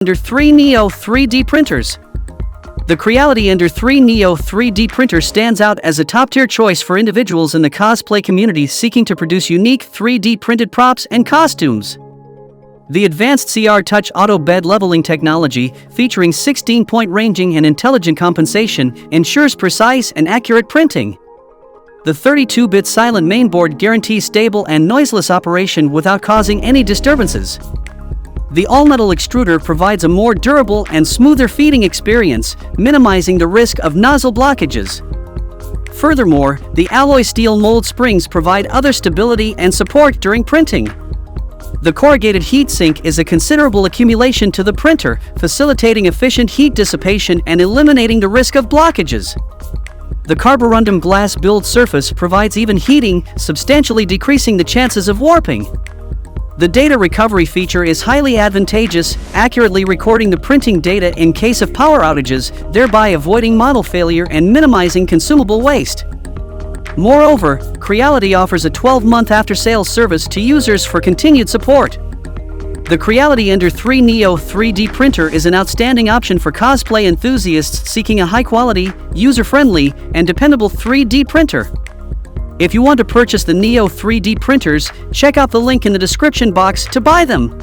Ender 3 Neo 3D printers. The Creality Ender 3 Neo 3D printer stands out as a top-tier choice for individuals in the cosplay community seeking to produce unique 3D printed props and costumes. The advanced CR Touch auto bed leveling technology, featuring 16-point ranging and intelligent compensation, ensures precise and accurate printing. The 32-bit silent mainboard guarantees stable and noiseless operation without causing any disturbances. The all-metal extruder provides a more durable and smoother feeding experience, minimizing the risk of nozzle blockages. Furthermore, the alloy steel mold springs provide other stability and support during printing. The corrugated heatsink is a considerable accumulation to the printer, facilitating efficient heat dissipation and eliminating the risk of blockages. The carborundum glass build surface provides even heating, substantially decreasing the chances of warping. The data recovery feature is highly advantageous, accurately recording the printing data in case of power outages, thereby avoiding model failure and minimizing consumable waste. Moreover, Creality offers a 12-month after-sales service to users for continued support. The Creality Ender 3 Neo 3D printer is an outstanding option for cosplay enthusiasts seeking a high-quality, user-friendly, and dependable 3D printer. If you want to purchase the Neo 3D printers, check out the link in the description box to buy them.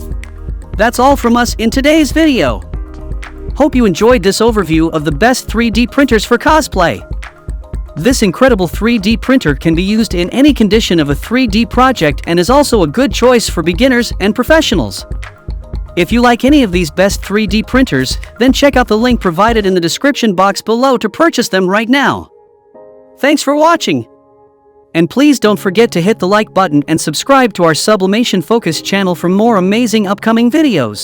That's all from us in today's video. Hope you enjoyed this overview of the best 3D printers for cosplay. This incredible 3D printer can be used in any condition of a 3D project and is also a good choice for beginners and professionals. If you like any of these best 3D printers, then check out the link provided in the description box below to purchase them right now. Thanks for watching! And please don't forget to hit the like button and subscribe to our Sublimation Focus channel for more amazing upcoming videos.